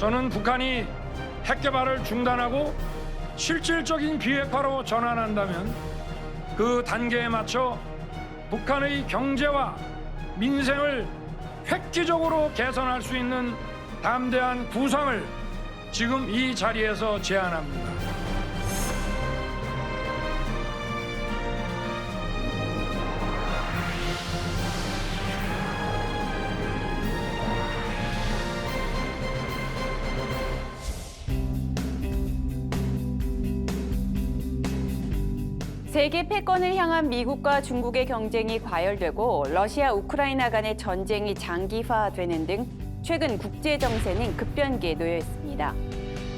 저는 북한이 핵 개발을 중단하고 실질적인 비핵화로 전환한다면 그 단계에 맞춰 북한의 경제와 민생을 획기적으로 개선할 수 있는 담대한 구상을 지금 이 자리에서 제안합니다. 세계 패권을 향한 미국과 중국의 경쟁이 과열되고 러시아, 우크라이나 간의 전쟁이 장기화되는 등 최근 국제 정세는 급변기에 놓여 있습니다.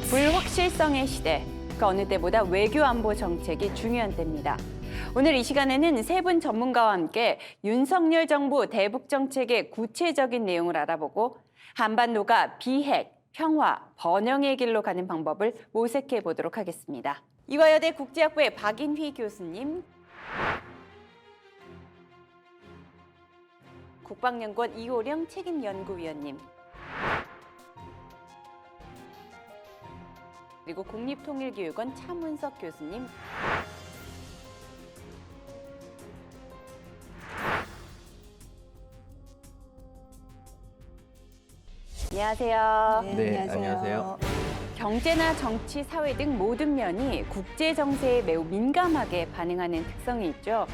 불확실성의 시대, 그 어느 때보다 외교 안보 정책이 중요한 때입니다. 오늘 이 시간에는 세 분 전문가와 함께 윤석열 정부 대북 정책의 구체적인 내용을 알아보고 한반도가 비핵, 평화, 번영의 길로 가는 방법을 모색해 보도록 하겠습니다. 이화여대 국제학부의 박인휘 교수님, 국방연구원 이호령 책임연구위원님, 그리고 국립통일교육원 차문석 교수님, 안녕하세요. 네, 안녕하세요. 경제나 정치, 사회 등 모든 면이 국제 정세에 매우 민감하게 반응하는 특성이 있죠.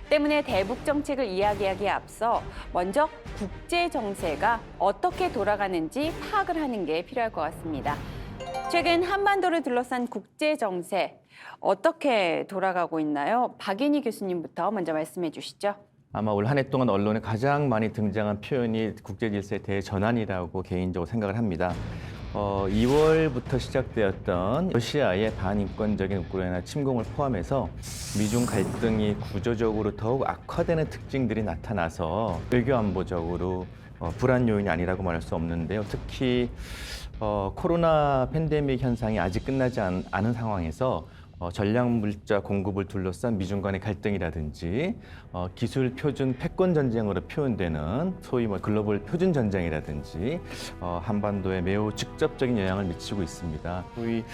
때문에 대북 정책을 이야기하기에 앞서 먼저 국제 정세가 어떻게 돌아가는지 파악을 하는 게 필요할 것 같습니다. 최근 한반도를 둘러싼 국제 정세 어떻게 돌아가고 있나요? 박인희 교수님부터 먼저 말씀해 주시죠. 아마 올 한 해 동안 언론에 가장 많이 등장한 표현이 국제 질서의 대전환이라고 개인적으로 생각을 합니다. 2월부터 시작되었던 러시아의 반인권적인 우크라이나 침공을 포함해서 미중 갈등이 구조적으로 더욱 악화되는 특징들이 나타나서 외교안보적으로 불안 요인이 아니라고 말할 수 없는데요. 특히 코로나 팬데믹 현상이 아직 끝나지 않은 상황에서 전략 물자 공급을 둘러싼 미중 간의 갈등이라든지 기술 표준 패권 전쟁으로 표현되는 소위 글로벌 표준 전쟁이라든지 한반도에 매우 직접적인 영향을 미치고 있습니다. 소위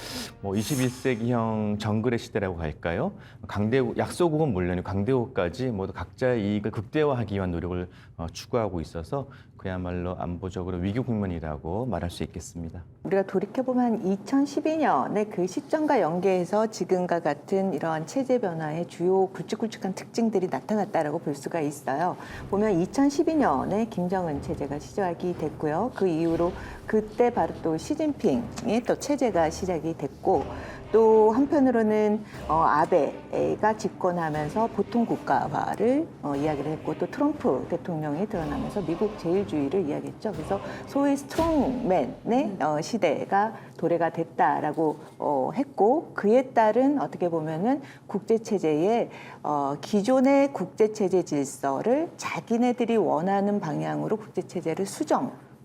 21세기형 정글의 시대라고 할까요? 강대국, 약소국은 물론 강대국까지 모두 각자의 이익을 극대화하기 위한 노력을 추구하고 있어서 그야말로 안보적으로 위기 국면이라고 말할 수 있겠습니다. 우리가 돌이켜보면 2012년의 그 시점과 연계해서 지금과 같은 이러한 체제 변화의 주요 굵직굵직한 특징들이 나타났다라고 볼 수가 있어요. 보면 2012년에 김정은 체제가 시작이 됐고요. 그 이후로 그때 바로 또 시진핑의 또 체제가 시작이 됐고, 또 한편으로는 아베가 집권하면서 보통 국가화를 이야기를 했고, 또 트럼프 대통령이 드러나면서 미국 제일주의를 이야기했죠. 그래서 소위 스트롱맨의 시대가 도래가 됐다라고 했고, 그에 따른 어떻게 보면은 국제 체제의 기존의 국제 체제 질서를 자기네들이 원하는 방향으로 국제 체제를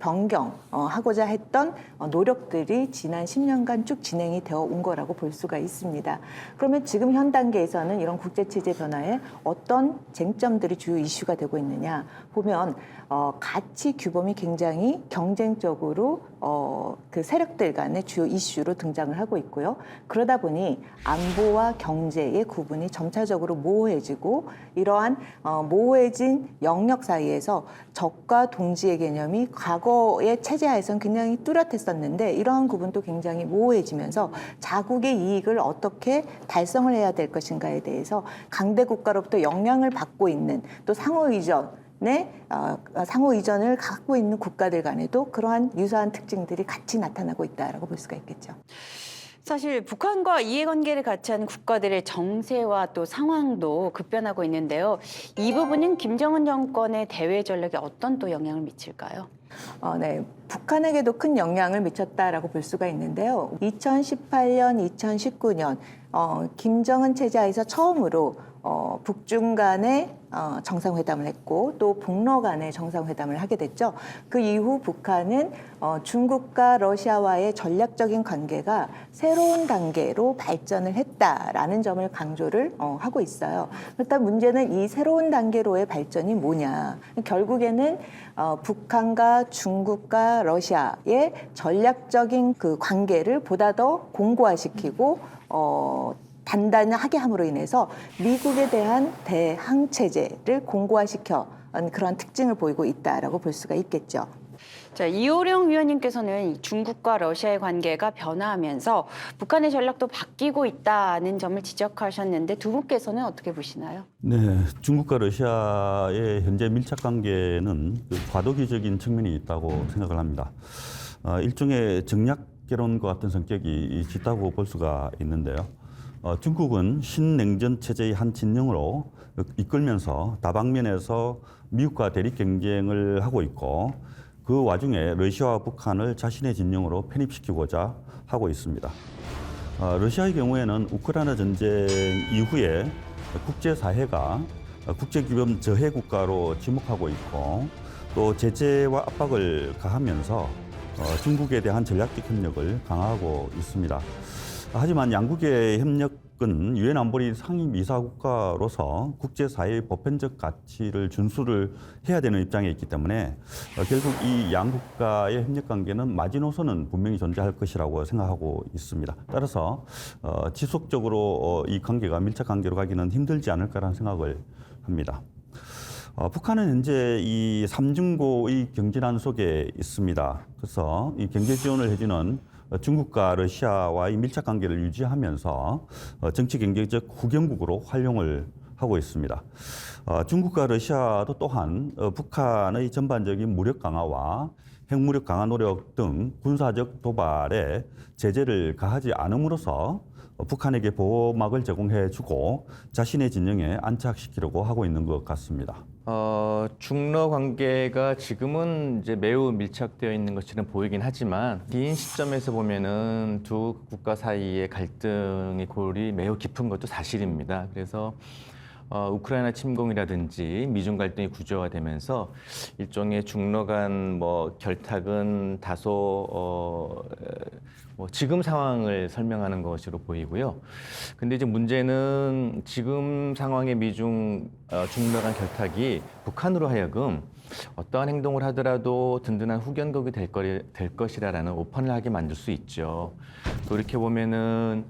변경하고자 했던 노력들이 지난 10년간 쭉 진행이 되어 온 거라고 볼 수가 있습니다. 그러면 지금 현 단계에서는 이런 국제체제 변화에 어떤 쟁점들이 주요 이슈가 되고 있느냐 보면 가치 규범이 굉장히 경쟁적으로 그 세력들 간의 주요 이슈로 등장을 하고 있고요. 그러다 보니 안보와 경제의 구분이 점차적으로 모호해지고, 이러한 모호해진 영역 사이에서 적과 동지의 개념이 과거의 체제하에서는 굉장히 뚜렷했었는데, 이러한 구분도 굉장히 모호해지면서 자국의 이익을 어떻게 달성을 해야 될 것인가에 대해서 강대 국가로부터 영향을 받고 있는, 또 상호 이전을 갖고 있는 국가들 간에도 그러한 유사한 특징들이 같이 나타나고 있다라고 볼 수가 있겠죠. 사실 북한과 이해관계를 같이 하는 국가들의 정세와 또 상황도 급변하고 있는데요. 이 부분은 김정은 정권의 대외 전략에 어떤 또 영향을 미칠까요? 네, 북한에게도 큰 영향을 미쳤다라고 볼 수가 있는데요. 2018년, 2019년 김정은 체제하에서 처음으로 북중 간의 정상회담을 했고, 또 북러 간의 정상회담을 하게 됐죠. 그 이후 북한은 중국과 러시아와의 전략적인 관계가 새로운 단계로 발전을 했다라는 점을 강조를 하고 있어요. 그렇다면 문제는 이 새로운 단계로의 발전이 뭐냐. 결국에는 북한과 미국과 중국과 러시아의 전략적인 그 관계를 보다 더 공고화시키고 단단하게 함으로 인해서 미국에 대한 대항 체제를 공고화시켜 그런 특징을 보이고 있다라고 볼 수가 있겠죠. 자, 이호령 위원님께서는 중국과 러시아의 관계가 변화하면서 북한의 전략도 바뀌고 있다는 점을 지적하셨는데 두 분께서는 어떻게 보시나요? 네, 중국과 러시아의 현재 밀착 관계는 과도기적인 측면이 있다고 생각을 합니다. 일종의 정략개론과 같은 성격이 짙다고 볼 수가 있는데요. 중국은 신냉전 체제의 한 진영으로 이끌면서 다방면에서 미국과 대립 경쟁을 하고 있고 그 와중에 러시아와 북한을 자신의 진영으로 편입시키고자 하고 있습니다. 러시아의 경우에는 우크라이나 전쟁 이후에 국제사회가 국제규범 저해 국가로 지목하고 있고 또 제재와 압박을 가하면서 중국에 대한 전략적 협력을 강화하고 있습니다. 하지만 양국의 협력은 유엔 안보리 상임이사국가로서 국제사회의 보편적 가치를 준수를 해야 되는 입장에 있기 때문에 결국 이 양국가의 협력관계는 마지노선은 분명히 존재할 것이라고 생각하고 있습니다. 따라서 지속적으로 이 관계가 밀착 관계로 가기는 힘들지 않을까라는 생각을 합니다. 북한은 현재 이 삼중고의 경제난 속에 있습니다. 그래서 이 경제 지원을 해주는 중국과 러시아와의 밀착 관계를 유지하면서 정치 경제적 후경국으로 활용을 하고 있습니다. 중국과 러시아도 또한 북한의 전반적인 무력 강화와 핵무력 강화 노력 등 군사적 도발에 제재를 가하지 않음으로써 북한에게 보호막을 제공해주고 자신의 진영에 안착시키려고 하고 있는 것 같습니다. 중러 관계가 지금은 이제 매우 밀착되어 있는 것처럼 보이긴 하지만 긴 시점에서 보면은 두 국가 사이의 갈등의 골이 매우 깊은 것도 사실입니다. 그래서 우크라이나 침공이라든지 미중 갈등이 구조화되면서 일종의 중러 간 결탁은 다소 지금 상황을 설명하는 것으로 보이고요. 근데 이제 문제는 지금 상황의 미중 중러 간 결탁이 북한으로 하여금 어떠한 행동을 하더라도 든든한 후견국이 될 것이라는 오판을 하게 만들 수 있죠. 돌이켜보면은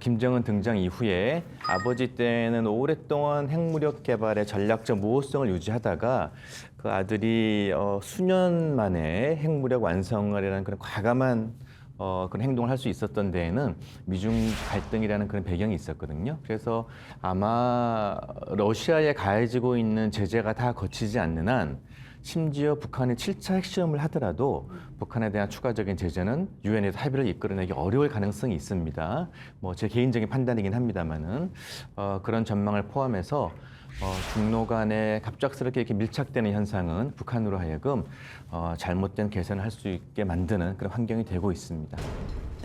김정은 등장 이후에 아버지 때는 오랫동안 핵무력 개발의 전략적 모호성을 유지하다가 그 아들이 수년 만에 핵무력 완성하려는 그런 과감한 그런 행동을 할 수 있었던 데에는 미중 갈등이라는 그런 배경이 있었거든요. 그래서 아마 러시아에 가해지고 있는 제재가 다 거치지 않는 한 심지어 북한이 7차 핵시험을 하더라도 북한에 대한 추가적인 제재는 유엔에서 합의를 이끌어내기 어려울 가능성이 있습니다. 제 개인적인 판단이긴 합니다만은 그런 전망을 포함해서 중로 간에 갑작스럽게 이렇게 밀착되는 현상은 북한으로 하여금 잘못된 개선을 할 수 있게 만드는 그런 환경이 되고 있습니다.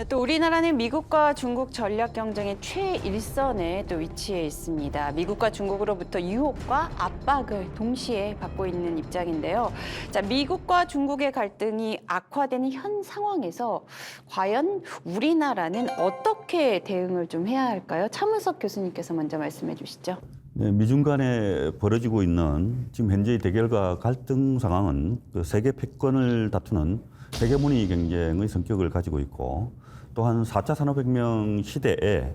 또 우리나라는 미국과 중국 전략 경쟁의 최일선에 또 위치해 있습니다. 미국과 중국으로부터 유혹과 압박을 동시에 받고 있는 입장인데요. 자, 미국과 중국의 갈등이 악화되는 현 상황에서 과연 우리나라는 어떻게 대응을 좀 해야 할까요? 차문석 교수님께서 먼저 말씀해 주시죠. 네, 미중 간에 벌어지고 있는 지금 현재의 대결과 갈등 상황은 그 세계 패권을 다투는 헤게모니 경쟁의 성격을 가지고 있고 또한 4차 산업혁명 시대에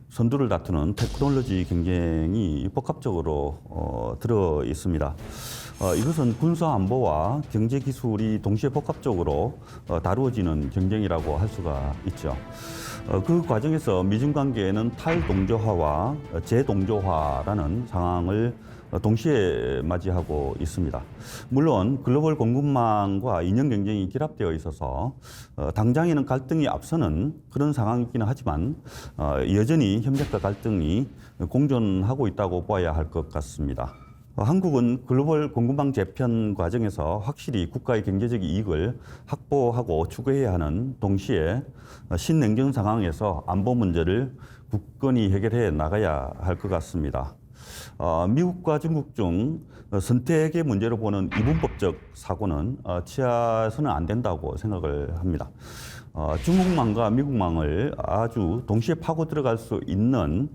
선두를 다투는 테크놀로지 경쟁이 복합적으로 들어 있습니다. 이것은 군사 안보와 경제 기술이 동시에 복합적으로 다루어지는 경쟁이라고 할 수가 있죠. 그 과정에서 미중 관계에는 탈동조화와 재동조화라는 상황을 동시에 맞이하고 있습니다. 물론 글로벌 공급망과 이념 경쟁이 결합되어 있어서 당장에는 갈등이 앞서는 그런 상황이기는 하지만 여전히 협력과 갈등이 공존하고 있다고 봐야 할 것 같습니다. 한국은 글로벌 공급망 재편 과정에서 확실히 국가의 경제적 이익을 확보하고 추구해야 하는 동시에 신냉전 상황에서 안보 문제를 굳건히 해결해 나가야 할 것 같습니다. 미국과 중국 중 선택의 문제로 보는 이분법적 사고는 취해서는 안 된다고 생각을 합니다. 중국망과 미국망을 아주 동시에 파고 들어갈 수 있는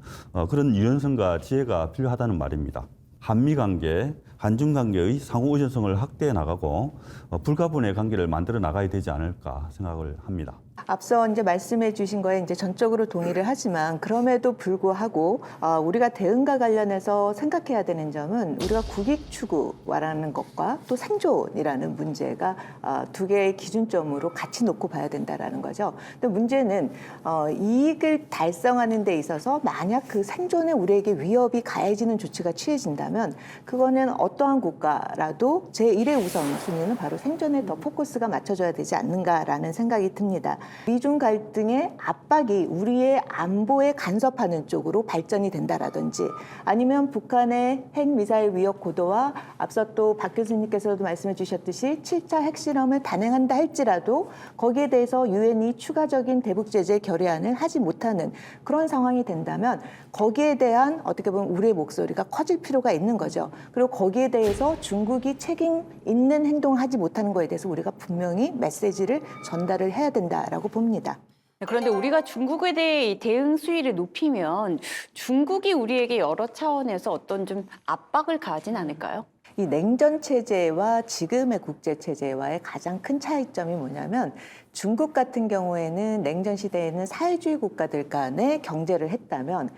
그런 유연성과 지혜가 필요하다는 말입니다. 한미 관계, 한중 관계의 상호 의존성을 확대해 나가고 불가분의 관계를 만들어 나가야 되지 않을까 생각을 합니다. 앞서 이제 말씀해 주신 거에 이제 전적으로 동의를 하지만 그럼에도 불구하고 우리가 대응과 관련해서 생각해야 되는 점은 우리가 국익 추구라는 것과 또 생존이라는 문제가 두 개의 기준점으로 같이 놓고 봐야 된다라는 거죠. 근데 문제는 이익을 달성하는 데 있어서 만약 그 생존에 우리에게 위협이 가해지는 조치가 취해진다면 그거는 어떠한 국가라도 제1의 우선순위는 바로 생존에 더 포커스가 맞춰져야 되지 않는가라는 생각이 듭니다. 미중 갈등의 압박이 우리의 안보에 간섭하는 쪽으로 발전이 된다라든지 아니면 북한의 핵미사일 위협 고도와 앞서 또 박 교수님께서도 말씀해 주셨듯이 7차 핵실험을 단행한다 할지라도 거기에 대해서 유엔이 추가적인 대북 제재 결의안을 하지 못하는 그런 상황이 된다면 거기에 대한 어떻게 보면 우리의 목소리가 커질 필요가 있는 거죠. 그리고 거기에 대해서 중국이 책임 있는 행동을 하지 못하는 거에 대해서 우리가 분명히 메시지를 전달을 해야 된다라고 봅니다. 그런데 우리가 중국에 대해 대응 수위를 높이면 중국이 우리에게 여러 차원에서 어떤 좀 압박을 가하진 않을까요? 이 냉전 체제와 지금의 국제 체제와의 가장 큰 차이점이 뭐냐면 중국 같은 경우에는 냉전 시대에는 사회주의 국가들 간의 경제를 했다면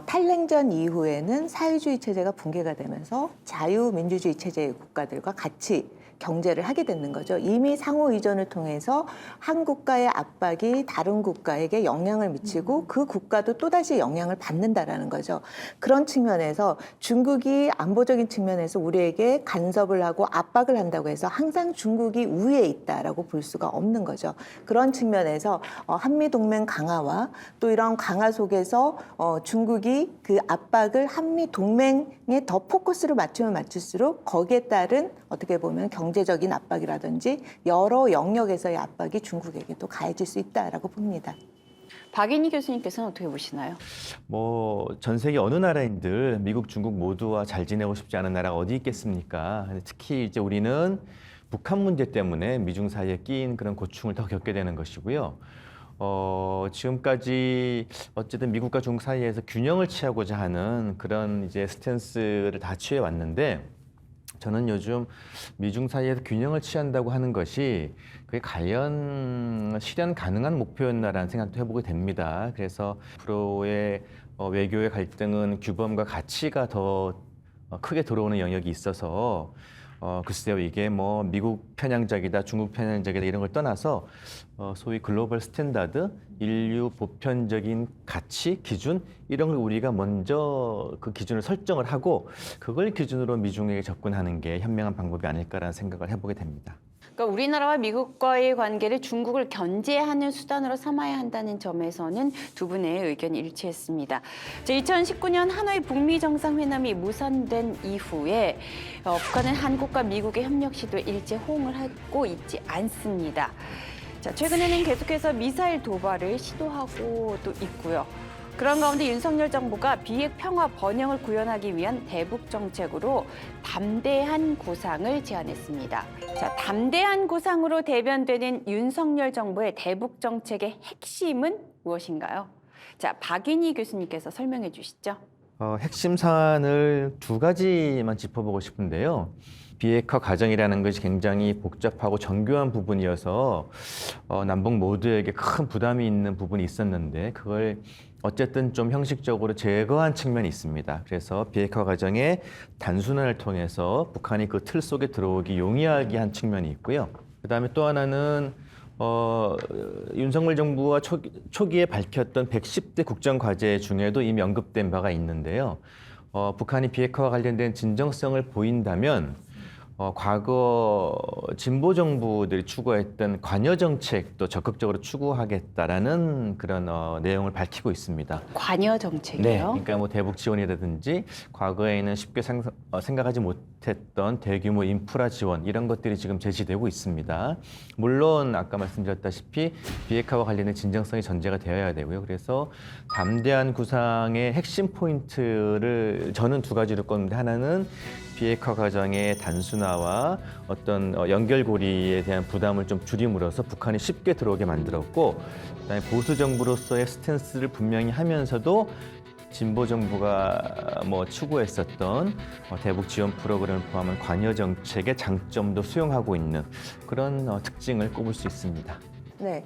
탈냉전 이후에는 사회주의 체제가 붕괴가 되면서 자유민주주의 체제의 국가들과 같이 경제를 하게 되는 거죠. 이미 상호 의존을 통해서 한 국가의 압박이 다른 국가에게 영향을 미치고 그 국가도 또다시 영향을 받는다라는 거죠. 그런 측면에서 중국이 안보적인 측면에서 우리에게 간섭을 하고 압박을 한다고 해서 항상 중국이 우위에 있다라고 볼 수가 없는 거죠. 그런 측면에서 한미동맹 강화와 또 이런 강화 속에서 중국이 그 압박을 한미동맹에 더 포커스를 맞추면 맞출수록 거기에 따른 어떻게 보면 경제적인 압박이라든지 여러 영역에서의 압박이 중국에게도 가해질 수 있다라고 봅니다. 박인희 교수님께서는 어떻게 보시나요? 전 세계 어느 나라인들 미국, 중국 모두와 잘 지내고 싶지 않은 나라가 어디 있겠습니까? 특히 이제 우리는 북한 문제 때문에 미중 사이에 끼인 그런 고충을 더 겪게 되는 것이고요. 지금까지 어쨌든 미국과 중국 사이에서 균형을 취하고자 하는 그런 이제 스탠스를 다 취해 왔는데 저는 요즘 미중 사이에서 균형을 취한다고 하는 것이 그게 과연 실현 가능한 목표였나라는 생각도 해보게 됩니다. 그래서 앞으로의 외교의 갈등은 규범과 가치가 더 크게 들어오는 영역이 있어서 글쎄요, 이게 뭐 미국 편향적이다, 중국 편향적이다 이런 걸 떠나서 소위 글로벌 스탠다드, 인류 보편적인 가치, 기준 이런 걸 우리가 먼저 그 기준을 설정을 하고 그걸 기준으로 미중에게 접근하는 게 현명한 방법이 아닐까라는 생각을 해보게 됩니다. 그러니까 우리나라와 미국과의 관계를 중국을 견제하는 수단으로 삼아야 한다는 점에서는 두 분의 의견이 일치했습니다. 2019년 하노이 북미 정상회담이 무산된 이후에 북한은 한국과 미국의 협력 시도에 일제 호응을 하고 있지 않습니다. 최근에는 계속해서 미사일 도발을 시도하고 또 있고요. 그런 가운데 윤석열 정부가 비핵 평화 번영을 구현하기 위한 대북 정책으로 담대한 구상을 제안했습니다. 담대한 구상으로 대변되는 윤석열 정부의 대북 정책의 핵심은 무엇인가요? 박인희 교수님께서 설명해 주시죠. 핵심 사안을 두 가지만 짚어보고 싶은데요. 비핵화 과정이라는 것이 굉장히 복잡하고 정교한 부분이어서 남북 모두에게 큰 부담이 있는 부분이 있었는데 그걸 어쨌든 좀 형식적으로 제거한 측면이 있습니다. 그래서 비핵화 과정의 단순화를 통해서 북한이 그 틀 속에 들어오기 용이하게 한 측면이 있고요. 그다음에 또 하나는 윤석열 정부가 초기에 밝혔던 110대 국정과제 중에도 이미 언급된 바가 있는데요. 북한이 비핵화와 관련된 진정성을 보인다면 과거 진보 정부들이 추구했던 관여 정책도 적극적으로 추구하겠다라는 그런 내용을 밝히고 있습니다. 관여 정책이요? 네, 그러니까 뭐 대북 지원이라든지 과거에는 쉽게 생각하지 못했던 대규모 인프라 지원 이런 것들이 지금 제시되고 있습니다. 물론 아까 말씀드렸다시피 비핵화와 관련된 진정성이 전제가 되어야 되고요. 그래서 담대한 구상의 핵심 포인트를 저는 두 가지로 꼽는데 하나는 비핵화 과정의 단순화와 어떤 연결고리에 대한 부담을 좀 줄임으로써 북한이 쉽게 들어오게 만들었고, 그다음에 보수 정부로서의 스탠스를 분명히 하면서도 진보 정부가 추구했었던 대북 지원 프로그램을 포함한 관여 정책의 장점도 수용하고 있는 그런 특징을 꼽을 수 있습니다. 네,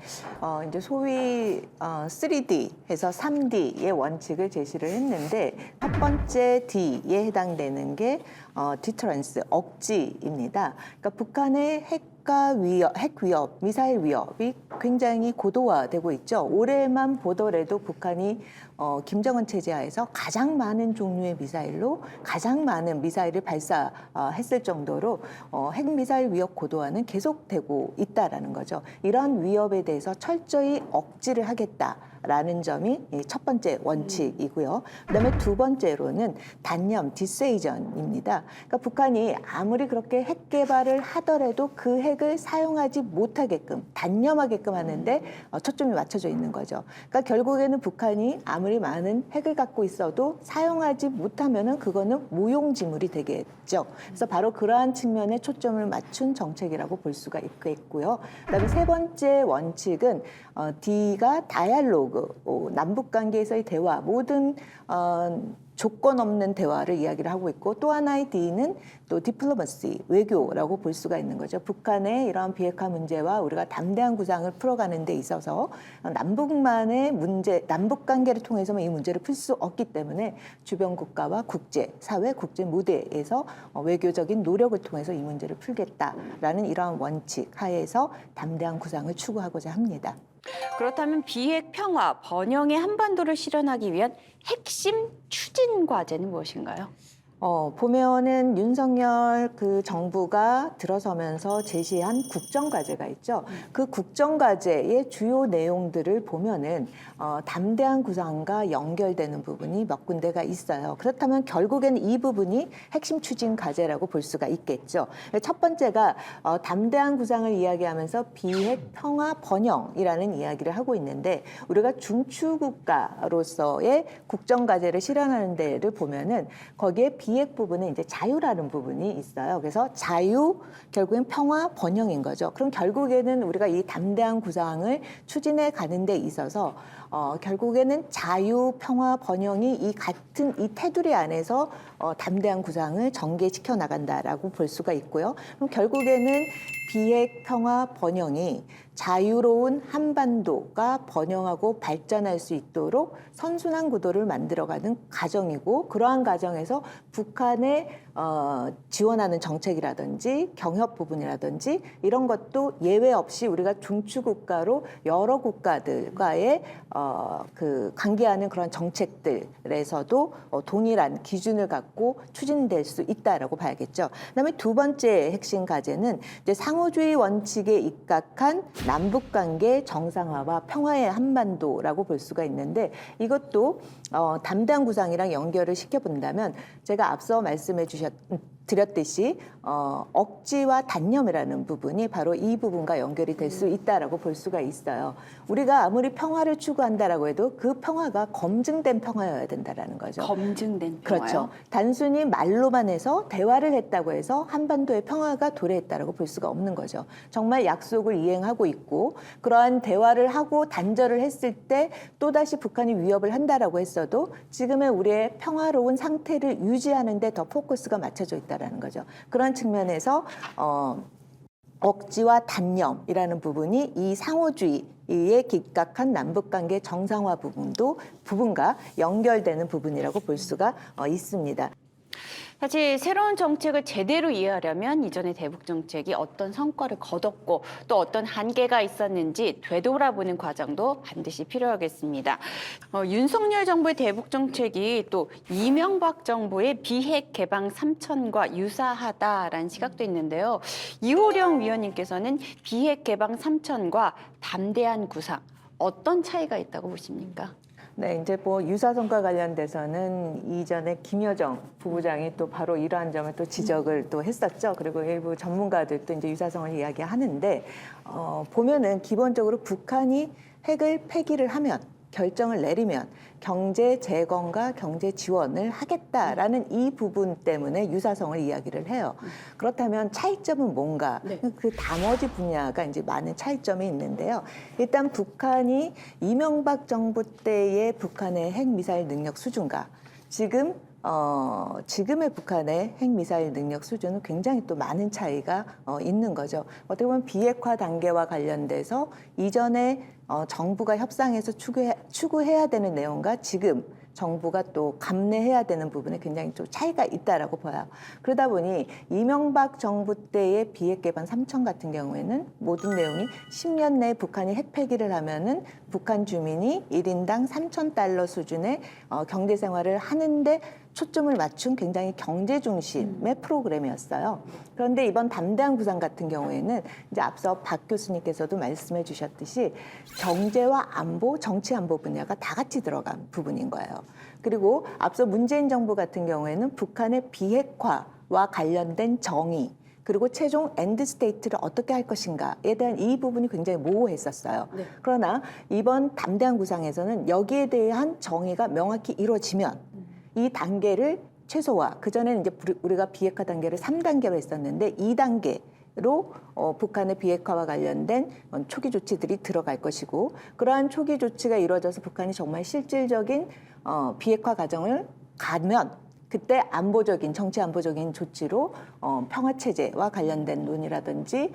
이제 소위 3D에서 3D의 원칙을 제시를 했는데 첫 번째 D에 해당되는 게 디터런스, 억지입니다. 그러니까 북한의 핵 위협, 미사일 위협이 굉장히 고도화되고 있죠. 올해만 보더라도 북한이 김정은 체제 하에서 가장 많은 종류의 미사일로 가장 많은 미사일을 발사했을 정도로 핵미사일 위협 고도화는 계속되고 있다라는 거죠. 이런 위협에 대해서 철저히 억지를 하겠다라는 점이 첫 번째 원칙이고요. 그다음에 두 번째로는 단념, 디세이전입니다. 그러니까 북한이 아무리 그렇게 핵 개발을 하더라도 그 핵을 사용하지 못하게끔 단념하게끔 하는데 초점이 맞춰져 있는 거죠. 그러니까 결국에는 북한이 아무리 많은 핵을 갖고 있어도 사용하지 못하면은 그거는 무용지물이 되겠죠. 그래서 바로 그러한 측면에 초점을 맞춘 정책이라고 볼 수가 있겠고요. 그다음에 세 번째 원칙은 D가 다이얼로그, 남북 관계에서의 대화, 모든 조건 없는 대화를 이야기를 하고 있고 또 하나의 D는 또 디플로마시, 외교라고 볼 수가 있는 거죠. 북한의 이러한 비핵화 문제와 우리가 담대한 구상을 풀어가는 데 있어서 남북만의 문제, 남북 관계를 통해서만 이 문제를 풀 수 없기 때문에 주변 국가와 국제, 사회, 국제 무대에서 외교적인 노력을 통해서 이 문제를 풀겠다라는 이러한 원칙 하에서 담대한 구상을 추구하고자 합니다. 그렇다면 비핵 평화, 번영의 한반도를 실현하기 위한 핵심 추진 과제는 무엇인가요? 보면은 윤석열 그 정부가 들어서면서 제시한 국정과제가 있죠. 그 국정과제의 주요 내용들을 보면은 담대한 구상과 연결되는 부분이 몇 군데가 있어요. 그렇다면 결국에는 이 부분이 핵심 추진 과제라고 볼 수가 있겠죠. 첫 번째가 담대한 구상을 이야기하면서 비핵 평화 번영이라는 이야기를 하고 있는데 우리가 중추국가로서의 국정과제를 실현하는 데를 보면은 거기에 비핵 부분은 이제 자유라는 부분이 있어요. 그래서 자유, 결국엔 평화, 번영인 거죠. 그럼 결국에는 우리가 이 담대한 구상을 추진해 가는 데 있어서 결국에는 자유, 평화, 번영이 이 같은 이 테두리 안에서 담대한 구상을 전개시켜 나간다라고 볼 수가 있고요. 그럼 결국에는 비핵, 평화, 번영이 자유로운 한반도가 번영하고 발전할 수 있도록 선순환 구도를 만들어가는 과정이고 그러한 과정에서 북한에 지원하는 정책이라든지 경협 부분이라든지 이런 것도 예외 없이 우리가 중추국가로 여러 국가들과의 그 관계하는 그런 정책들에서도 동일한 기준을 갖고 추진될 수 있다라고 봐야겠죠. 그다음에 두 번째 핵심 과제는 이제 상호주의 원칙에 입각한 남북 관계 정상화와 평화의 한반도라고 볼 수가 있는데 이것도 담대한 구상이랑 연결을 시켜본다면 제가 앞서 말씀해 드렸듯이 억지와 단념이라는 부분이 바로 이 부분과 연결이 될 수 있다라고 볼 수가 있어요. 우리가 아무리 평화를 추구한다라고 해도 그 평화가 검증된 평화여야 된다라는 거죠. 검증된 평화요? 그렇죠. 단순히 말로만 해서 대화를 했다고 해서 한반도의 평화가 도래했다라고 볼 수가 없는 거죠. 정말 약속을 이행하고 있고 그러한 대화를 하고 단절을 했을 때 또다시 북한이 위협을 한다라고 했어도 지금의 우리의 평화로운 상태를 유지하는 데 더 포커스가 맞춰져 있다라는 거죠. 그런 측면에서 억지와 단념이라는 부분이 이 상호주의에 기각한 남북관계 정상화 부분과 연결되는 부분이라고 볼 수가 있습니다. 사실 새로운 정책을 제대로 이해하려면 이전의 대북 정책이 어떤 성과를 거뒀고 또 어떤 한계가 있었는지 되돌아보는 과정도 반드시 필요하겠습니다. 윤석열 정부의 대북 정책이 또 이명박 정부의 비핵 개방 3천과 유사하다라는 시각도 있는데요. 이호령 위원님께서는 비핵 개방 3천과 담대한 구상 어떤 차이가 있다고 보십니까? 네, 이제 뭐 유사성과 관련돼서는 이전에 김여정 부부장이 또 바로 이러한 점을 또 지적을 또 했었죠. 그리고 일부 전문가들도 이제 유사성을 이야기하는데 보면은 기본적으로 북한이 핵을 폐기를 하면 결정을 내리면 경제 재건과 경제 지원을 하겠다라는 이 부분 때문에 유사성을 이야기를 해요. 그렇다면 차이점은 뭔가? 네. 그 나머지 분야가 이제 많은 차이점이 있는데요. 일단 북한이 이명박 정부 때의 북한의 핵미사일 능력 수준과 지금의 북한의 핵미사일 능력 수준은 굉장히 또 많은 차이가 있는 거죠. 어떻게 보면 비핵화 단계와 관련돼서 이전에 정부가 협상에서 추구해야 되는 내용과 지금 정부가 또 감내해야 되는 부분에 굉장히 좀 차이가 있다라고 봐요. 그러다 보니 이명박 정부 때의 비핵 개방 3청 같은 경우에는 모든 내용이 10년 내에 북한이 핵 폐기를 하면은 북한 주민이 1인당 3,000달러 수준의 경제 생활을 하는데 초점을 맞춘 굉장히 경제 중심의 프로그램이었어요. 그런데 이번 담대한 구상 같은 경우에는 이제 앞서 박 교수님께서도 말씀해 주셨듯이 경제와 안보, 정치 안보 분야가 다 같이 들어간 부분인 거예요. 그리고 앞서 문재인 정부 같은 경우에는 북한의 비핵화와 관련된 정의, 그리고 최종 엔드 스테이트를 어떻게 할 것인가에 대한 이 부분이 굉장히 모호했었어요. 네. 그러나 이번 담대한 구상에서는 여기에 대한 정의가 명확히 이루어지면 이 단계를 최소화, 그전에는 이제 우리가 비핵화 단계를 3단계로 했었는데 2단계로 북한의 비핵화와 관련된 초기 조치들이 들어갈 것이고, 그러한 초기 조치가 이루어져서 북한이 정말 실질적인 비핵화 과정을 가면 그때 안보적인, 정치 안보적인 조치로 평화 체제와 관련된 논의라든지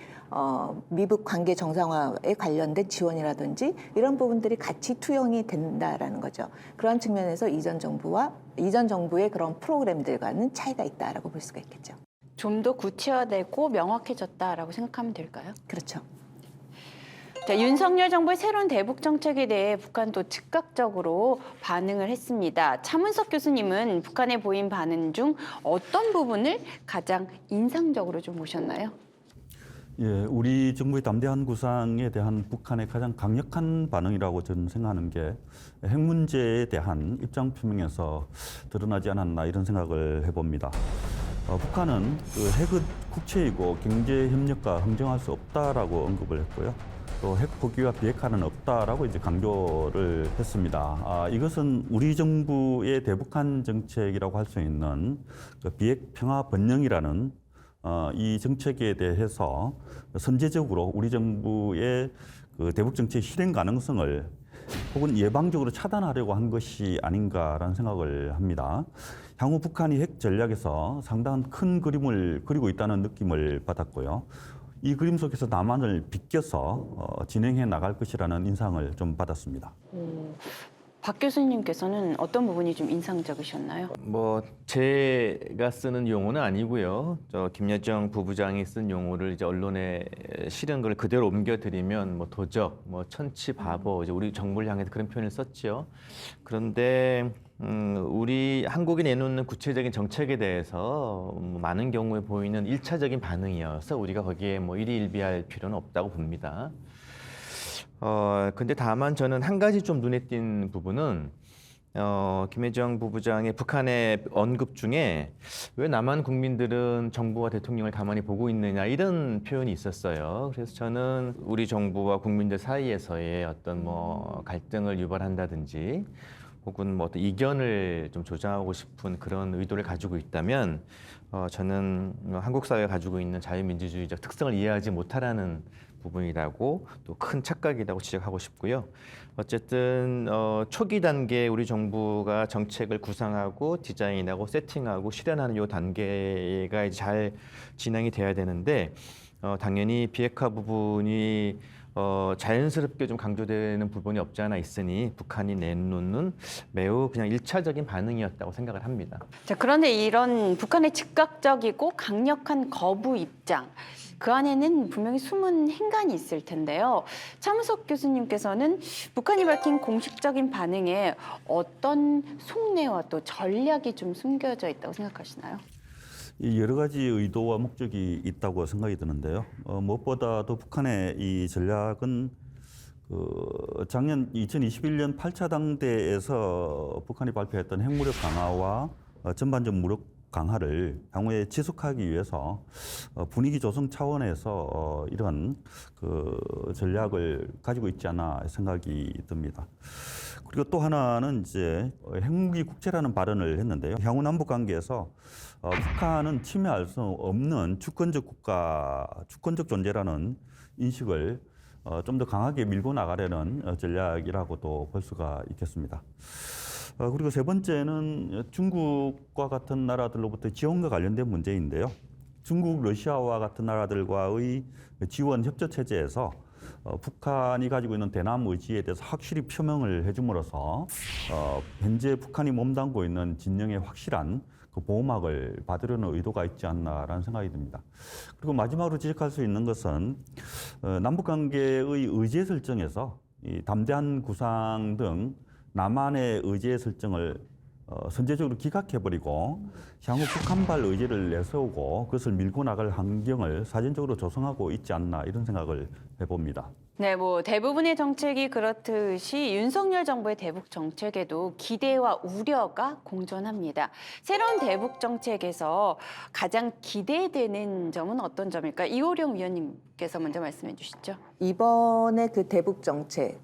미북 관계 정상화에 관련된 지원이라든지 이런 부분들이 같이 투영이 된다라는 거죠. 그런 측면에서 이전 정부의 그런 프로그램들과는 차이가 있다라고 볼 수가 있겠죠. 좀 더 구체화되고 명확해졌다라고 생각하면 될까요? 그렇죠. 자, 윤석열 정부의 새로운 대북 정책에 대해 북한도 즉각적으로 반응을 했습니다. 차문석 교수님은 북한에 보인 반응 중 어떤 부분을 가장 인상적으로 좀 보셨나요? 예, 우리 정부의 담대한 구상에 대한 북한의 가장 강력한 반응이라고 저는 생각하는 게 핵 문제에 대한 입장 표명에서 드러나지 않았나 이런 생각을 해봅니다. 북한은 그 핵은 국채이고 경제 협력과 흥정할 수 없다라고 언급을 했고요. 또 핵 포기와 비핵화는 없다라고 이제 강조를 했습니다. 이것은 우리 정부의 대북한 정책이라고 할 수 있는 그 비핵 평화 번영이라는 이 정책에 대해서 선제적으로 우리 정부의 그 대북 정책 실행 가능성을 혹은 예방적으로 차단하려고 한 것이 아닌가라는 생각을 합니다. 향후 북한이 핵 전략에서 상당한 큰 그림을 그리고 있다는 느낌을 받았고요. 이 그림 속에서 남한을 비껴서 진행해 나갈 것이라는 인상을 좀 받았습니다. 박 교수님께서는 어떤 부분이 좀 인상적이셨나요? 제가 쓰는 용어는 아니고요. 김여정 부부장이 쓴 용어를 이제 언론에 실은 걸 그대로 옮겨드리면 도적, 천치, 바보, 이제 우리 정부를 향해서 그런 표현을 썼죠. 그런데 우리 한국이 내놓는 구체적인 정책에 대해서 많은 경우에 보이는 일차적인 반응이어서 우리가 거기에 일희일비할 필요는 없다고 봅니다. 근데 다만 저는 한 가지 좀 눈에 띈 부분은 김여정 부부장의 북한의 언급 중에 왜 남한 국민들은 정부와 대통령을 가만히 보고 있느냐 이런 표현이 있었어요. 그래서 저는 우리 정부와 국민들 사이에서의 어떤 갈등을 유발한다든지 혹은 어떤 이견을 좀 조장하고 싶은 그런 의도를 가지고 있다면 저는 한국 사회가 가지고 있는 자유민주주의적 특성을 이해하지 못하라는 부분이라고 또 큰 착각이라고 지적하고 싶고요. 어쨌든 초기 단계에 우리 정부가 정책을 구상하고 디자인하고 세팅하고 실현하는 이 단계가 이제 잘 진행이 돼야 되는데 당연히 비핵화 부분이 자연스럽게 좀 강조되는 부분이 없지 않아 있으니 북한이 내놓는 매우 그냥 일차적인 반응이었다고 생각을 합니다. 자, 그런데 이런 북한의 즉각적이고 강력한 거부 입장, 그 안에는 분명히 숨은 행간이 있을 텐데요. 차문석 교수님께서는 북한이 밝힌 공식적인 반응에 어떤 속내와 또 전략이 좀 숨겨져 있다고 생각하시나요? 여러 가지 의도와 목적이 있다고 생각이 드는데요. 무엇보다도 북한의 이 전략은 작년 2021년 8차 당대에서 북한이 발표했던 핵무력 강화와 전반적 무력 강화를 향후에 지속하기 위해서 분위기 조성 차원에서 이런 그 전략을 가지고 있지 않나 생각이 듭니다. 그리고 또 하나는 이제 핵무기 국제라는 발언을 했는데요. 향후 남북 관계에서 북한은 침해할 수 없는 주권적 국가, 주권적 존재라는 인식을 좀 더 강하게 밀고 나가려는 전략이라고도 볼 수가 있겠습니다. 그리고 세 번째는 중국과 같은 나라들로부터 지원과 관련된 문제인데요. 중국, 러시아와 같은 나라들과의 지원 협조 체제에서 북한이 가지고 있는 대남 의지에 대해서 확실히 표명을 해줌으로써 현재 북한이 몸담고 있는 진영의 확실한 그 보호막을 받으려는 의도가 있지 않나라는 생각이 듭니다. 그리고 마지막으로 지적할 수 있는 것은 남북 관계의 의제 설정에서 이 담대한 구상 등 남한의 의제 설정을 선제적으로 기각해버리고 향후 북한발 의제를 내세우고 그것을 밀고 나갈 환경을 사전적으로 조성하고 있지 않나 이런 생각을 해봅니다. 네, 뭐 대부분의 정책이 그렇듯이 윤석열 정부의 대북 정책에도 기대와 우려가 공존합니다. 새로운 대북 정책에서 가장 기대되는 점은 어떤 점일까요? 이호령 위원님께서 먼저 말씀해 주시죠. 이번에 그 대북 정책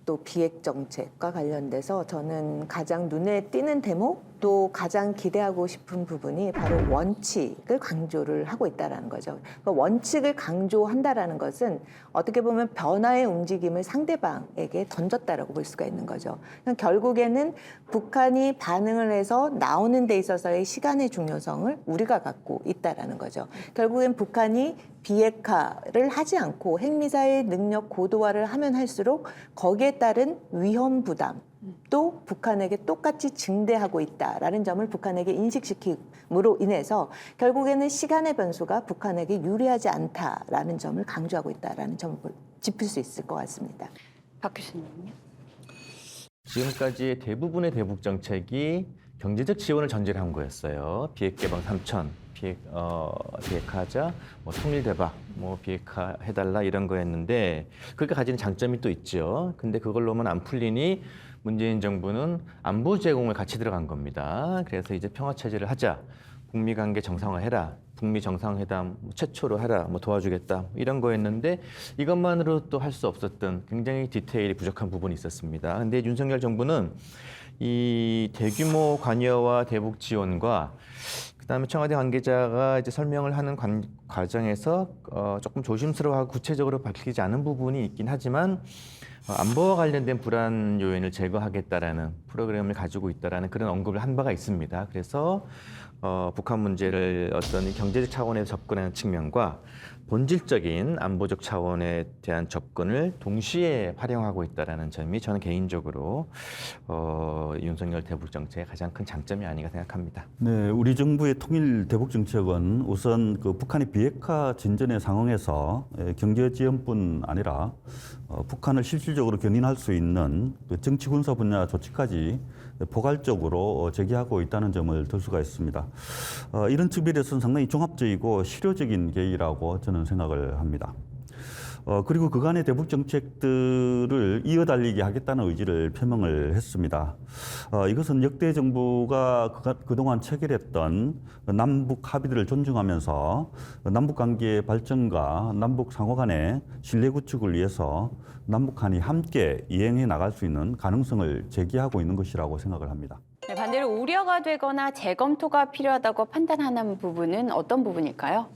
또 비핵 정책과 관련돼서 저는 가장 눈에 띄는 대목 또 가장 기대하고 싶은 부분이 바로 원칙을 강조를 하고 있다는 거죠. 그러니까 원칙을 강조한다라는 것은 어떻게 보면 변화의 움직임을 상대방에게 던졌다라고 볼 수가 있는 거죠. 그러니까 결국에는 북한이 반응을 해서 나오는 데 있어서의 시간의 중요성을 우리가 갖고 있다라는 거죠. 결국엔 북한이 비핵화를 하지 않고 핵미사일 능력 고도화를 하면 할수록 거기에 따른 위험 부담 또 북한에게 똑같이 증대하고 있다라는 점을 북한에게 인식시킴으로 인해서 결국에는 시간의 변수가 북한에게 유리하지 않다라는 점을 강조하고 있다라는 점을 짚을 수 있을 것 같습니다. 박 교수님요. 지금까지 대부분의 대북 정책이 경제적 지원을 전제로 한 거였어요. 비핵 개방 3천, 비핵화하자, 뭐 통일대박, 뭐 비핵화 해달라 이런 거였는데 그렇게 가지는 장점이 또 있죠. 근데 그걸로만 안 풀리니 문재인 정부는 안보 제공을 같이 들어간 겁니다. 그래서 이제 평화 체제를 하자, 북미 관계 정상화해라, 북미 정상회담 최초로 하라, 뭐 도와주겠다 이런 거였는데 이것만으로 또 할 수 없었던 굉장히 디테일이 부족한 부분이 있었습니다. 근데 윤석열 정부는 이 대규모 관여와 대북 지원과 그다음에 청와대 관계자가 이제 설명을 하는 과정에서 조금 조심스러워하고 구체적으로 밝히지 않은 부분이 있긴 하지만 안보와 관련된 불안 요인을 제거하겠다라는 프로그램을 가지고 있다라는 그런 언급을 한 바가 있습니다. 그래서 북한 문제를 어떤 경제적 차원에서 접근하는 측면과 본질적인 안보적 차원에 대한 접근을 동시에 활용하고 있다라는 점이 저는 개인적으로 윤석열 대북 정책의 가장 큰 장점이 아닌가 생각합니다. 네, 우리 정부의 통일 대북 정책은 우선 그 북한의 비핵화 진전에 상응해서 경제 지원뿐 아니라 북한을 실질적으로 견인할 수 있는 그 정치 군사 분야 조치까지 포괄적으로 제기하고 있다는 점을 들 수가 있습니다. 이런 측면에서는 상당히 종합적이고 실효적인 계기라고 저는 생각을 합니다. 그리고 그간의 대북 정책들을 이어달리게 하겠다는 의지를 표명을 했습니다. 이것은 역대 정부가 그동안 체결했던 남북 합의들을 존중하면서 남북 관계의 발전과 남북 상호 간의 신뢰 구축을 위해서 남북한이 함께 이행해 나갈 수 있는 가능성을 제기하고 있는 것이라고 생각을 합니다. 네, 반대로 우려가 되거나 재검토가 필요하다고 판단하는 부분은 어떤 부분일까요?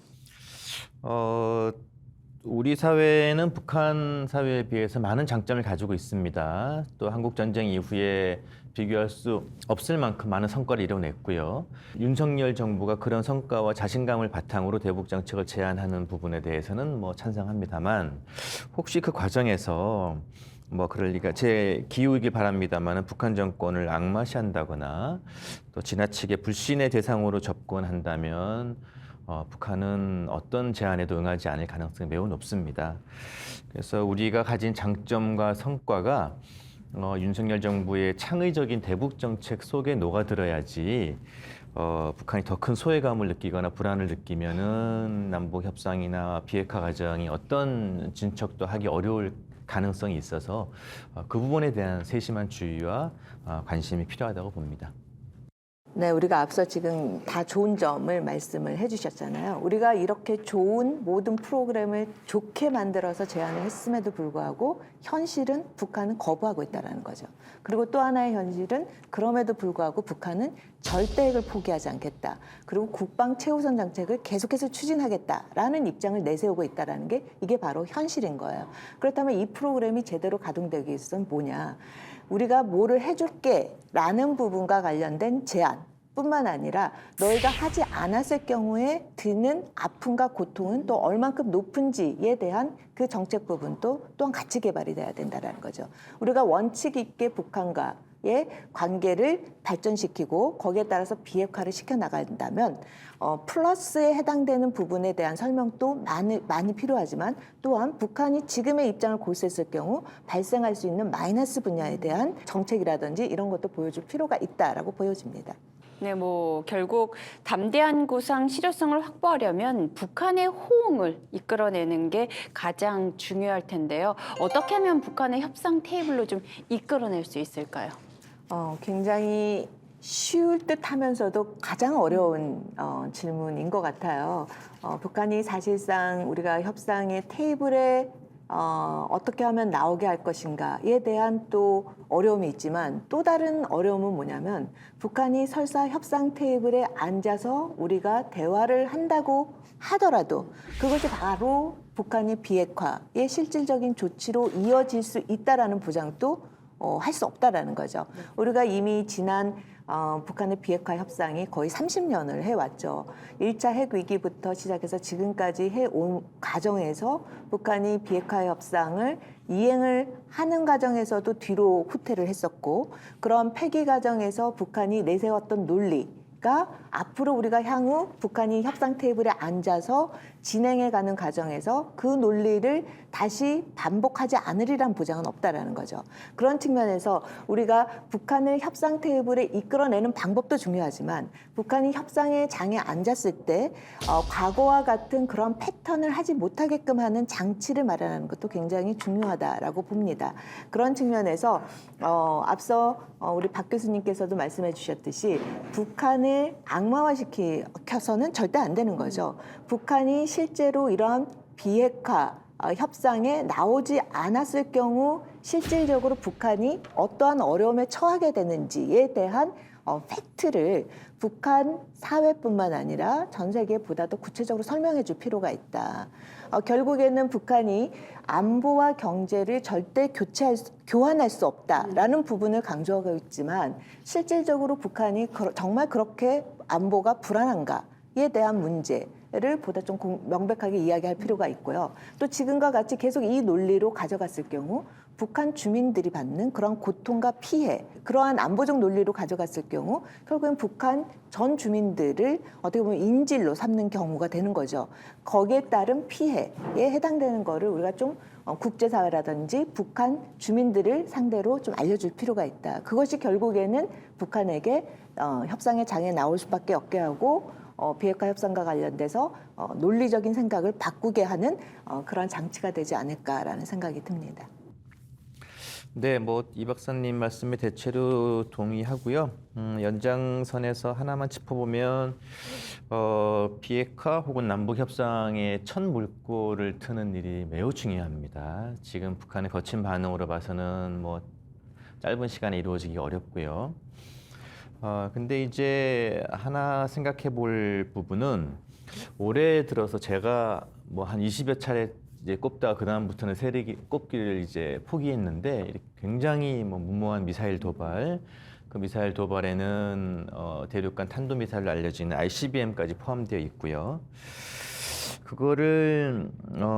우리 사회는 북한 사회에 비해서 많은 장점을 가지고 있습니다. 또 한국 전쟁 이후에 비교할 수 없을 만큼 많은 성과를 이뤄냈고요. 윤석열 정부가 그런 성과와 자신감을 바탕으로 대북 정책을 제안하는 부분에 대해서는 뭐 찬성합니다만 혹시 그 과정에서 뭐 그럴 리가 제 기우이길 바랍니다만 북한 정권을 악마시한다거나 또 지나치게 불신의 대상으로 접근한다면 북한은 어떤 제안에도 응하지 않을 가능성이 매우 높습니다. 그래서 우리가 가진 장점과 성과가 윤석열 정부의 창의적인 대북 정책 속에 녹아들어야지 북한이 더 큰 소외감을 느끼거나 불안을 느끼면은 남북 협상이나 비핵화 과정이 어떤 진척도 하기 어려울 가능성이 있어서 그 부분에 대한 세심한 주의와 관심이 필요하다고 봅니다. 네, 우리가 앞서 지금 다 좋은 점을 말씀을 해주셨잖아요. 우리가 이렇게 좋은 모든 프로그램을 좋게 만들어서 제안을 했음에도 불구하고 현실은 북한은 거부하고 있다는 거죠. 그리고 또 하나의 현실은 그럼에도 불구하고 북한은 절대액을 포기하지 않겠다. 그리고 국방 최우선 정책을 계속해서 추진하겠다라는 입장을 내세우고 있다는 게 이게 바로 현실인 거예요. 그렇다면 이 프로그램이 제대로 가동되기 위해서는 뭐냐. 우리가 뭐를 해줄게라는 부분과 관련된 제안 뿐만 아니라 너희가 하지 않았을 경우에 드는 아픔과 고통은 또 얼만큼 높은지에 대한 그 정책 부분도 또한 같이 개발이 돼야 된다는 거죠. 우리가 원칙 있게 북한과의 관계를 발전시키고 거기에 따라서 비핵화를 시켜나간다면 플러스에 해당되는 부분에 대한 설명도 많이 필요하지만 또한 북한이 지금의 입장을 고수했을 경우 발생할 수 있는 마이너스 분야에 대한 정책이라든지 이런 것도 보여줄 필요가 있다라고 보여집니다. 네, 결국 담대한 구상 실효성을 확보하려면 북한의 호응을 이끌어내는 게 가장 중요할 텐데요. 어떻게 하면 북한의 협상 테이블로 좀 이끌어낼 수 있을까요? 굉장히 쉬울 듯 하면서도 가장 어려운 질문인 것 같아요. 북한이 사실상 우리가 협상의 테이블에 어떻게 하면 나오게 할 것인가에 대한 또 어려움이 있지만 또 다른 어려움은 뭐냐면 북한이 설사 협상 테이블에 앉아서 우리가 대화를 한다고 하더라도 그것이 바로 북한이 비핵화의 실질적인 조치로 이어질 수 있다라는 보장도 할 수 없다라는 거죠. 우리가 이미 지난 북한의 비핵화 협상이 거의 30년을 해왔죠. 1차 핵 위기부터 시작해서 지금까지 해온 과정에서 북한이 비핵화 협상을 이행을 하는 과정에서도 뒤로 후퇴를 했었고 그런 폐기 과정에서 북한이 내세웠던 논리가 앞으로 우리가 향후 북한이 협상 테이블에 앉아서 진행해가는 과정에서 그 논리를 다시 반복하지 않으리란 보장은 없다라는 거죠. 그런 측면에서 우리가 북한을 협상 테이블에 이끌어내는 방법도 중요하지만 북한이 협상의 장에 앉았을 때 과거와 같은 그런 패턴을 하지 못하게끔 하는 장치를 마련하는 것도 굉장히 중요하다라고 봅니다. 그런 측면에서 앞서 우리 박 교수님께서도 말씀해 주셨듯이 북한을 악마화시켜서는 절대 안 되는 거죠. 북한이 실제로 이러한 비핵화 협상에 나오지 않았을 경우 실질적으로 북한이 어떠한 어려움에 처하게 되는지에 대한 팩트를 북한 사회뿐만 아니라 전 세계에 보다 더 구체적으로 설명해 줄 필요가 있다. 결국에는 북한이 안보와 경제를 절대 교환할 수 없다라는 부분을 강조하고 있지만 실질적으로 북한이 정말 그렇게 안보가 불안한가에 대한 문제를 보다 좀 명백하게 이야기할 필요가 있고요. 또 지금과 같이 계속 이 논리로 가져갔을 경우 북한 주민들이 받는 그런 고통과 피해, 그러한 안보적 논리로 가져갔을 경우 결국엔 북한 전 주민들을 어떻게 보면 인질로 삼는 경우가 되는 거죠. 거기에 따른 피해에 해당되는 거를 우리가 좀 국제사회라든지 북한 주민들을 상대로 좀 알려줄 필요가 있다. 그것이 결국에는 북한에게 협상의 장에 나올 수밖에 없게 하고 비핵화 협상과 관련돼서 논리적인 생각을 바꾸게 하는 그런 장치가 되지 않을까라는 생각이 듭니다. 네, 이 박사님 말씀에 대체로 동의하고요. 연장선에서 하나만 짚어보면 비핵화 혹은 남북 협상의 첫 물꼬를 트는 일이 매우 중요합니다. 지금 북한의 거친 반응으로 봐서는 짧은 시간에 이루어지기 어렵고요. 근데 이제 하나 생각해 볼 부분은 올해 들어서 제가 한 20여 차례 이제 꼽다가 그다음부터는 꼽기를 이제 포기했는데 굉장히 무모한 미사일 도발, 그 미사일 도발에는 대륙간 탄도미사일로 알려지는 ICBM까지 포함되어 있고요. 그거를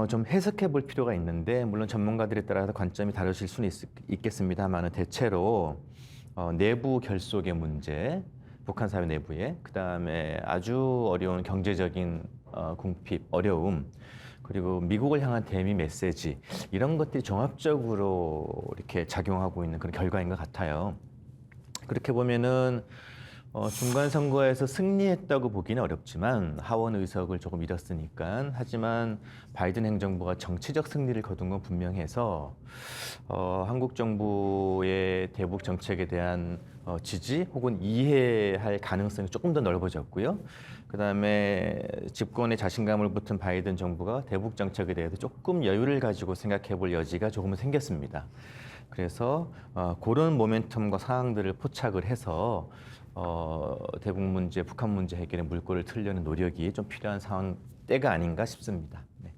좀 해석해 볼 필요가 있는데 물론 전문가들에 따라서 관점이 다르실 수는 있겠습니다만 대체로 내부 결속의 문제, 북한 사회 내부에, 그다음에 아주 어려운 경제적인 궁핍, 어려움, 그리고 미국을 향한 대미 메시지 이런 것들이 종합적으로 이렇게 작용하고 있는 그런 결과인 것 같아요. 그렇게 보면은 중간 선거에서 승리했다고 보기는 어렵지만 하원 의석을 조금 잃었으니까 하지만 바이든 행정부가 정치적 승리를 거둔 건 분명해서 한국 정부의 대북 정책에 대한 지지 혹은 이해할 가능성이 조금 더 넓어졌고요. 그다음에 집권에 자신감을 붙은 바이든 정부가 대북 정책에 대해서 조금 여유를 가지고 생각해 볼 여지가 조금은 생겼습니다. 그래서 그런 모멘텀과 상황들을 포착을 해서 대북 문제, 북한 문제 해결에 물꼬를 틀려는 노력이 좀 필요한 상황 때가 아닌가 싶습니다. 네.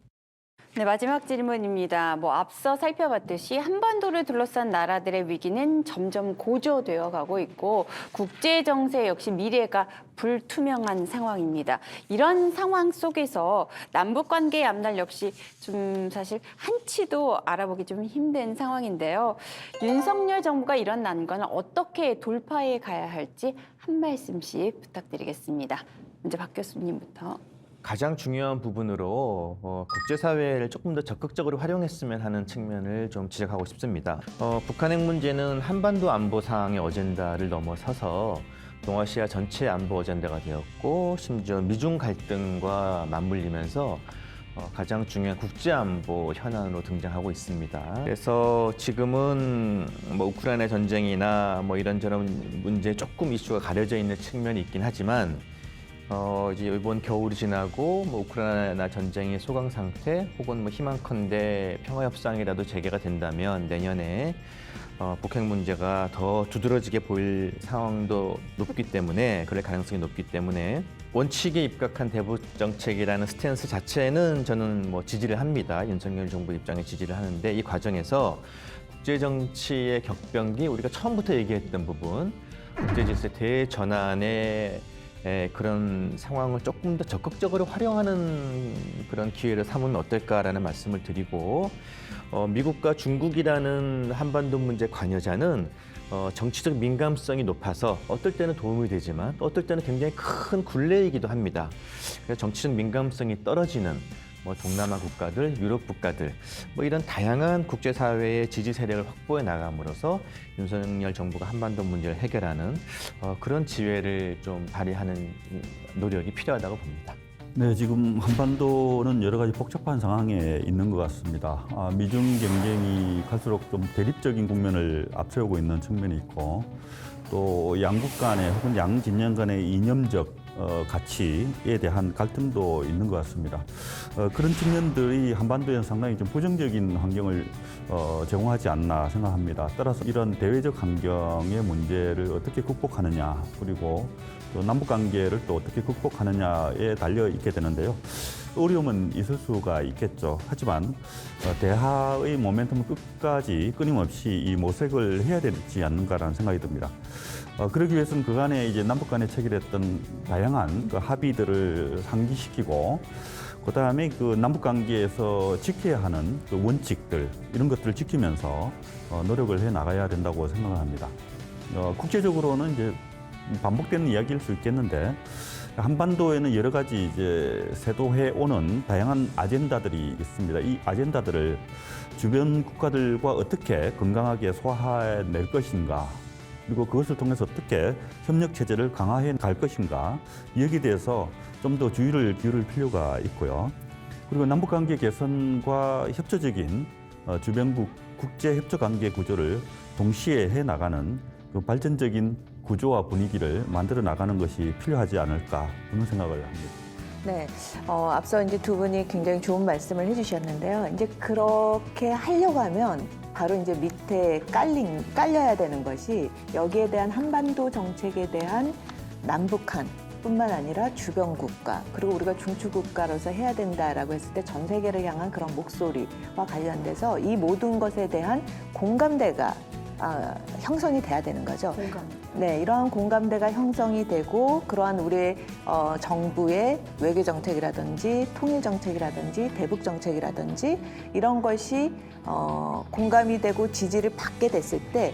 네, 마지막 질문입니다. 앞서 살펴봤듯이 한반도를 둘러싼 나라들의 위기는 점점 고조되어 가고 있고 국제 정세 역시 미래가 불투명한 상황입니다. 이런 상황 속에서 남북 관계의 앞날 역시 좀 사실 한치도 알아보기 좀 힘든 상황인데요. 윤석열 정부가 이런 난관을 어떻게 돌파해 가야 할지 한 말씀씩 부탁드리겠습니다. 먼저 박 교수님부터. 가장 중요한 부분으로 국제사회를 조금 더 적극적으로 활용했으면 하는 측면을 좀 지적하고 싶습니다. 북한 핵 문제는 한반도 안보 상황의 어젠다를 넘어서서 동아시아 전체 안보 어젠다가 되었고 심지어 미중 갈등과 맞물리면서 가장 중요한 국제안보 현안으로 등장하고 있습니다. 그래서 지금은 우크라이나 전쟁이나 이런저런 문제에 조금 이슈가 가려져 있는 측면이 있긴 하지만 이제 이번 겨울이 지나고 우크라이나 전쟁의 소강 상태 혹은 희망컨대 평화협상이라도 재개가 된다면 내년에 북핵 문제가 더 두드러지게 보일 상황도 높기 때문에 그럴 가능성이 높기 때문에 원칙에 입각한 대북 정책이라는 스탠스 자체는 저는 지지를 합니다. 윤석열 정부 입장에 지지를 하는데 이 과정에서 국제 정치의 격변기 우리가 처음부터 얘기했던 부분 국제 질서 대전환의 그런 상황을 조금 더 적극적으로 활용하는 그런 기회를 삼으면 어떨까라는 말씀을 드리고 미국과 중국이라는 한반도 문제 관여자는 정치적 민감성이 높아서 어떨 때는 도움이 되지만 또 어떨 때는 굉장히 큰 굴레이기도 합니다. 그래서 정치적 민감성이 떨어지는 동남아 국가들, 유럽 국가들 이런 다양한 국제사회의 지지 세력을 확보해 나감으로써 윤석열 정부가 한반도 문제를 해결하는 그런 지혜를 좀 발휘하는 노력이 필요하다고 봅니다. 네, 지금 한반도는 여러 가지 복잡한 상황에 있는 것 같습니다. 미중 경쟁이 갈수록 좀 대립적인 국면을 앞세우고 있는 측면이 있고 또 양국 간의 혹은 양 진영 간의 이념적 가치에 대한 갈등도 있는 것 같습니다. 그런 측면들이 한반도에는 상당히 좀 부정적인 환경을 제공하지 않나 생각합니다. 따라서 이런 대외적 환경의 문제를 어떻게 극복하느냐 그리고 또 남북관계를 또 어떻게 극복하느냐에 달려 있게 되는데요. 어려움은 있을 수가 있겠죠. 하지만 대화의 모멘텀은 끝까지 끊임없이 이 모색을 해야 되지 않는가라는 생각이 듭니다. 그러기 위해서는 그간에 이제 남북 간에 체결했던 다양한 그 합의들을 상기시키고 그다음에 그 남북 관계에서 지켜야 하는 그 원칙들 이런 것들을 지키면서 노력을 해 나가야 된다고 생각을 합니다. 국제적으로는 이제 반복되는 이야기일 수 있겠는데 한반도에는 여러 가지 이제 세도해 오는 다양한 아젠다들이 있습니다. 이 아젠다들을 주변 국가들과 어떻게 건강하게 소화해낼 것인가 그리고 그것을 통해서 어떻게 협력 체제를 강화해 갈 것인가 여기에 대해서 좀 더 주의를 기울일 필요가 있고요. 그리고 남북관계 개선과 협조적인 주변국 국제협조관계 구조를 동시에 해나가는 그 발전적인 구조와 분위기를 만들어 나가는 것이 필요하지 않을까 그런 생각을 합니다. 네, 앞서 이제 두 분이 굉장히 좋은 말씀을 해주셨는데요. 이제 그렇게 하려고 하면 바로 이제 밑에 깔려야 되는 것이 여기에 대한 한반도 정책에 대한 남북한 뿐만 아니라 주변 국가 그리고 우리가 중추 국가로서 해야 된다라고 했을 때 전 세계를 향한 그런 목소리와 관련돼서 이 모든 것에 대한 공감대가 형성이 돼야 되는 거죠. 네, 이러한 공감대가 형성이 되고 그러한 우리의 정부의 외교 정책이라든지 통일 정책이라든지 대북 정책이라든지 이런 것이 공감이 되고 지지를 받게 됐을 때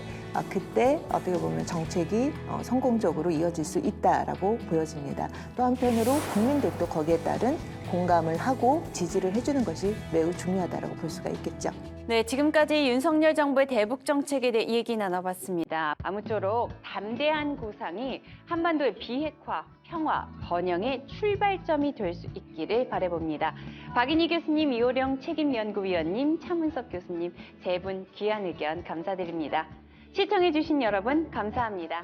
그때 어떻게 보면 정책이 성공적으로 이어질 수 있다라고 보여집니다. 또 한편으로 국민들도 거기에 따른 공감을 하고 지지를 해주는 것이 매우 중요하다고 볼 수가 있겠죠. 네, 지금까지 윤석열 정부의 대북 정책에 대해 얘기 나눠봤습니다. 아무쪼록 담대한 구상이 한반도의 비핵화, 평화, 번영의 출발점이 될 수 있기를 바라봅니다. 박인희 교수님, 이호령 책임연구위원님, 차문석 교수님 세 분 귀한 의견 감사드립니다. 시청해주신 여러분 감사합니다.